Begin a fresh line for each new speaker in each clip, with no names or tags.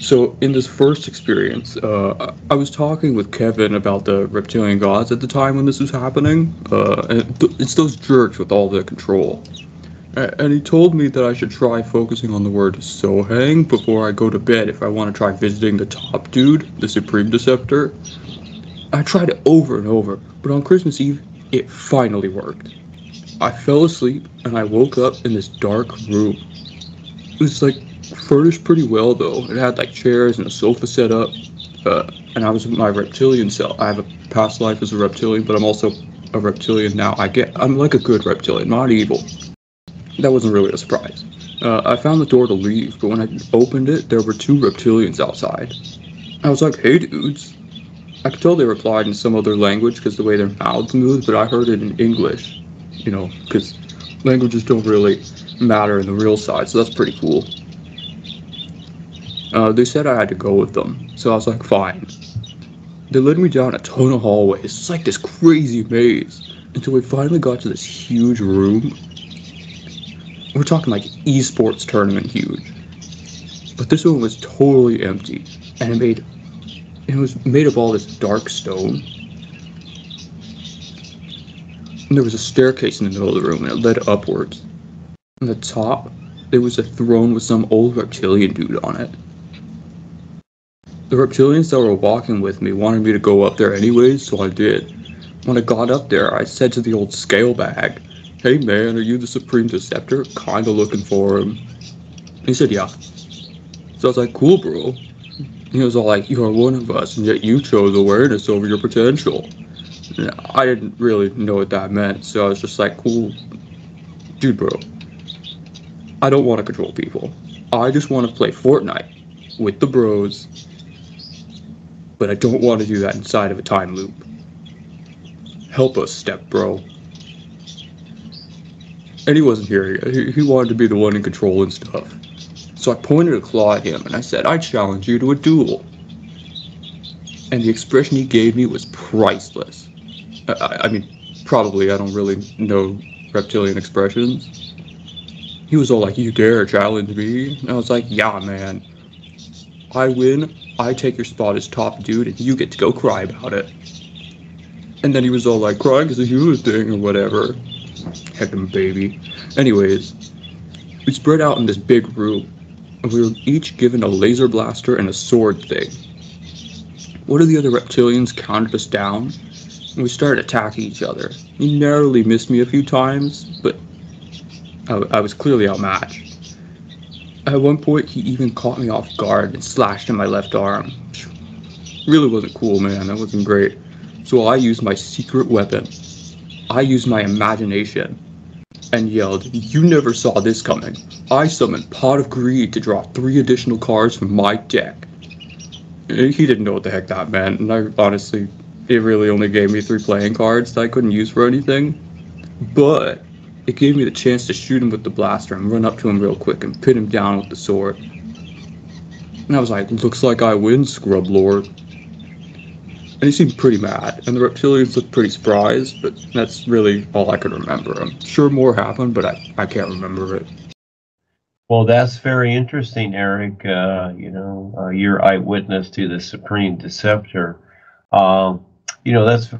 So in this first experience, I was talking with Kevin about the reptilian gods at the time when this was happening. It's those jerks with all the control. And he told me that I should try focusing on the word Sohang before I go to bed if I want to try visiting the top dude, the Supreme Deceptor. I tried it over and over, but on Christmas Eve, it finally worked. I fell asleep and I woke up in this dark room. It was like furnished pretty well though. It had like chairs and a sofa set up. And I was in my reptilian self. I have a past life as a reptilian, but I'm also a reptilian now. I'm like a good reptilian, not evil. That wasn't really a surprise. I found the door to leave, but when I opened it, there were two reptilians outside. I was like, hey dudes. I could tell they replied in some other language because the way their mouths moved, but I heard it in English. You know, because languages don't really matter in the real side, so that's pretty cool. They said I had to go with them, so I was like, fine. They led me down a ton of hallways. It's like this crazy maze, until we finally got to this huge room. We're talking like esports tournament huge. But this one was totally empty, and it was made of all this dark stone. And there was a staircase in the middle of the room, and it led upwards. On the top, there was a throne with some old reptilian dude on it. The reptilians that were walking with me wanted me to go up there anyways, so I did. When I got up there, I said to the old scale bag, hey man, are you the Supreme Deceptor? Kinda looking for him. And he said, yeah. So I was like, cool bro. And he was all like, you are one of us, and yet you chose awareness over your potential. And I didn't really know what that meant, so I was just like, cool. Dude bro, I don't want to control people. I just want to play Fortnite with the bros, but I don't want to do that inside of a time loop. Help us, step bro. And he wasn't here yet. He wanted to be the one in control and stuff. So I pointed a claw at him and I said, I challenge you to a duel. And the expression he gave me was priceless. I mean, probably I don't really know reptilian expressions. He was all like, you dare challenge me? And I was like, yeah, man. I win, I take your spot as top dude, and you get to go cry about it. And then he was all like, crying is a human thing or whatever. Heck him, baby. Anyways, we spread out in this big room, and we were each given a laser blaster and a sword thing. One of the other reptilians counted us down, and we started attacking each other. He narrowly missed me a few times, but I was clearly outmatched. At one point, he even caught me off guard and slashed in my left arm. Really wasn't cool, man. That wasn't great. So I used my secret weapon. I used my imagination and yelled, you never saw this coming. I summoned Pot of Greed to draw 3 additional cards from my deck. He didn't know what the heck that meant, and I honestly, it really only gave me 3 playing cards that I couldn't use for anything. But it gave me the chance to shoot him with the blaster and run up to him real quick and pin him down with the sword. And I was like, looks like I win, Scrub Lord. And he seemed pretty mad, and the reptilians looked pretty surprised, but that's really all I could remember. I'm sure more happened, but I can't remember it.
Well, that's very interesting, Eric. Your eyewitness to the Supreme Deceptor. That's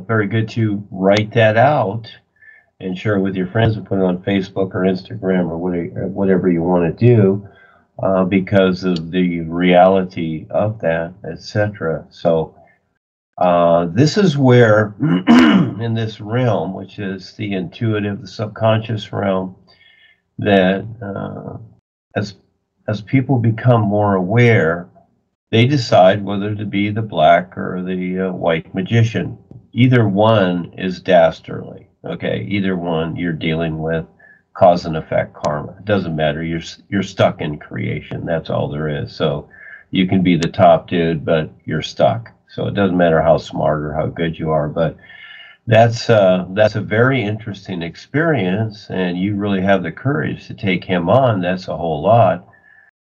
very good to write that out and share it with your friends and put it on Facebook or Instagram or whatever you want to do because of the reality of that, etc. So this is where, in this realm, which is the intuitive, the subconscious realm, that as people become more aware, they decide whether to be the black or the white magician. Either one is dastardly. Okay, either one you're dealing with cause and effect karma. It doesn't matter. You're stuck in creation. That's all there is. So you can be the top dude, but you're stuck. So it doesn't matter how smart or how good you are. But that's a very interesting experience, and you really have the courage to take him on. That's a whole lot.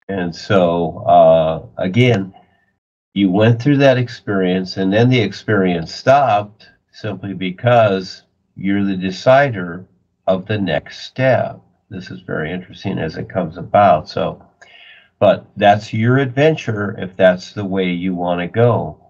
And so again, you went through that experience, and then the experience stopped simply because you're the decider of the next step. This is very interesting as it comes about. So But that's your adventure if that's the way you want to go.